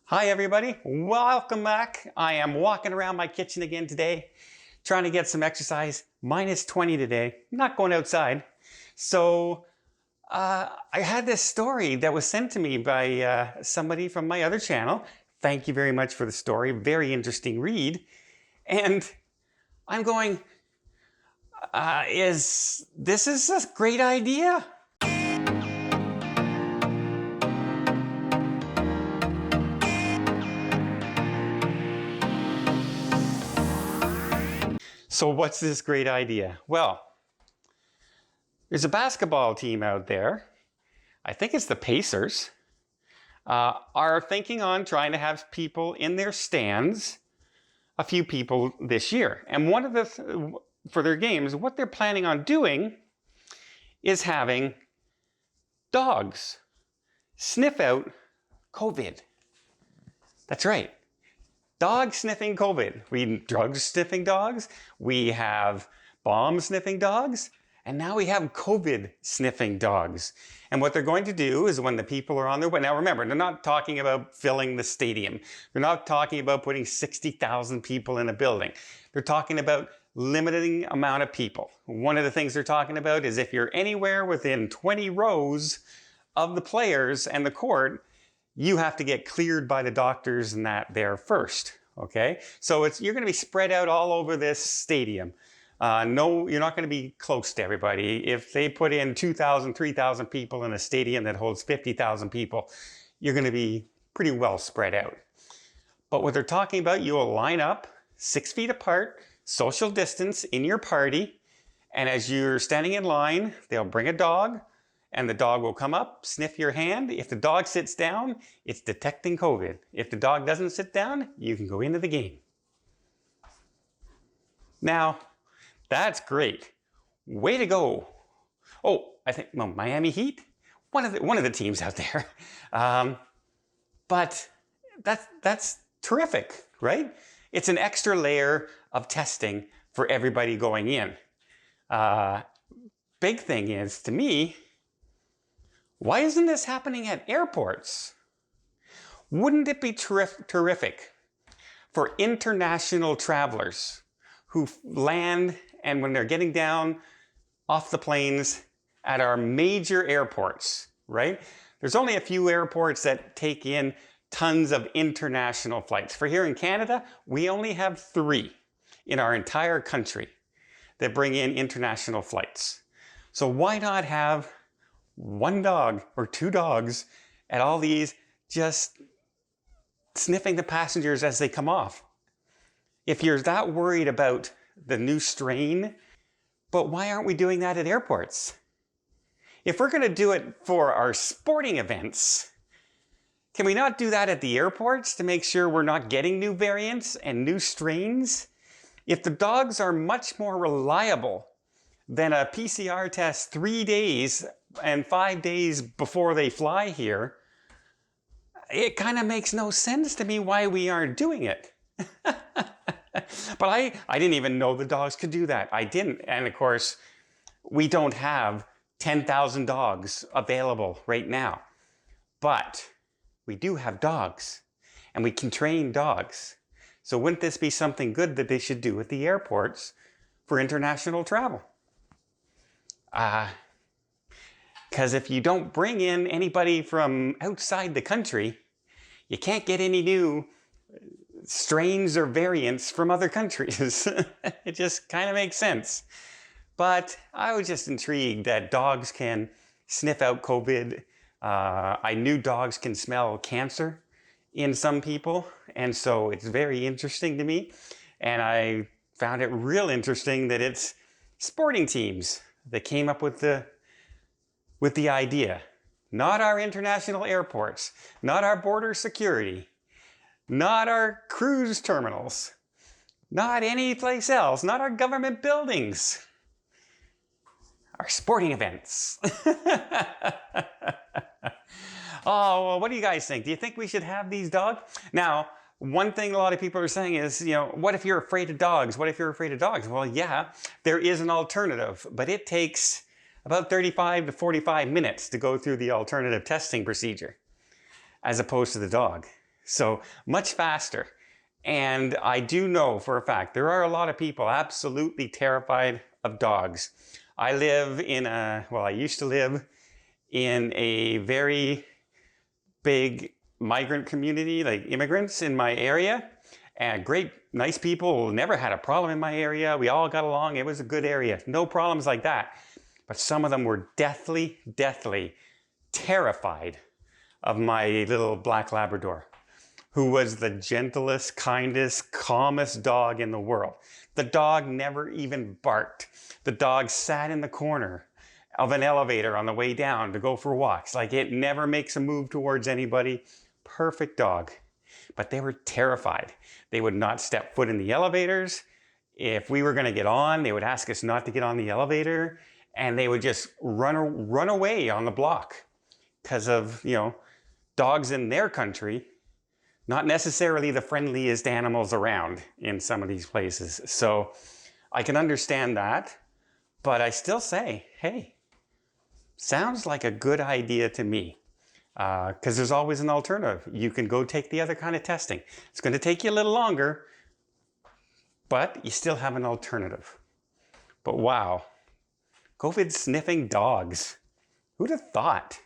Hi everybody, welcome back. I am walking around my kitchen again today, trying to get some exercise. Minus 20 today, not going outside. So I had this story that was sent to me by somebody from my other channel. Thank you very much for the story, very interesting read. And I'm going, this is a great idea. So what's this great idea? Well, there's a basketball team out there. I think it's the Pacers. Are thinking on trying to have people in their stands, a few people this year. And one of the, for their games, what they're planning on doing is having dogs sniff out COVID. That's right. Dog sniffing COVID. We drug sniffing dogs, we have bomb sniffing dogs, and now we have COVID sniffing dogs. And what they're going to do is when the people are on their way, now remember, they're not talking about filling the stadium. They're not talking about putting 60,000 people in a building. They're talking about limiting amount of people. One of the things they're talking about is if you're anywhere within 20 rows of the players and the court, you have to get cleared by the doctors and that there first, okay? So you're gonna be spread out all over this stadium. No, you're not gonna be close to everybody. If they put in 2,000, 3,000 people in a stadium that holds 50,000 people, you're gonna be pretty well spread out. But what they're talking about, you'll line up 6 feet apart, social distance in your party, and as you're standing in line, they'll bring a dog, and the dog will come up, sniff your hand. If the dog sits down, it's detecting COVID. If the dog doesn't sit down, you can go into the game. Now, that's great. Way to go. Oh, I think Miami Heat, one of the teams out there. But that's terrific, right? It's an extra layer of testing for everybody going in. Big thing is, to me, why isn't this happening at airports? Wouldn't it be terrific for international travelers who land and when they're getting down off the planes at our major airports, right? There's only a few airports that take in tons of international flights. For here in Canada, we only have 3 in our entire country that bring in international flights. So why not have 1 dog or 2 dogs at all these just sniffing the passengers as they come off? If you're that worried about the new strain, but why aren't we doing that at airports? If we're going to do it for our sporting events, can we not do that at the airports to make sure we're not getting new variants and new strains? If the dogs are much more reliable than a PCR test 3 days and 5 days before they fly here, it kind of makes no sense to me why we aren't doing it. But I didn't even know the dogs could do that. I didn't. And of course, we don't have 10,000 dogs available right now. But we do have dogs and we can train dogs. So wouldn't this be something good that they should do at the airports for international travel? Because if you don't bring in anybody from outside the country, you can't get any new strains or variants from other countries. It just kind of makes sense. But I was just intrigued that dogs can sniff out COVID. I knew dogs can smell cancer in some people, and so it's very interesting to me. And I found it real interesting that it's sporting teams that came up with the idea. Not our international airports, not our border security, not our cruise terminals, not any place else, not our government buildings, our sporting events. Oh, well, what do you guys think? Do you think we should have these dogs? Now, one thing a lot of people are saying is, what if you're afraid of dogs? What if you're afraid of dogs? Well, yeah, there is an alternative, but it takes about 35 to 45 minutes to go through the alternative testing procedure as opposed to the dog. So much faster. And I do know for a fact, there are a lot of people absolutely terrified of dogs. I used to live in a very big migrant community, like immigrants in my area. And great, nice people, never had a problem in my area. We all got along. It was a good area. No problems like that. But some of them were deathly, deathly terrified of my little black Labrador, who was the gentlest, kindest, calmest dog in the world. The dog never even barked. The dog sat in the corner of an elevator on the way down to go for walks. Like, it never makes a move towards anybody. Perfect dog. But they were terrified. They would not step foot in the elevators. If we were going to get on, they would ask us not to get on the elevator, and they would just run away on the block because of, dogs in their country, not necessarily the friendliest animals around in some of these places. So I can understand that, but I still say, hey, sounds like a good idea to me. Because there's always an alternative. You can go take the other kind of testing. It's going to take you a little longer, but you still have an alternative. But wow, COVID sniffing dogs. Who'd have thought?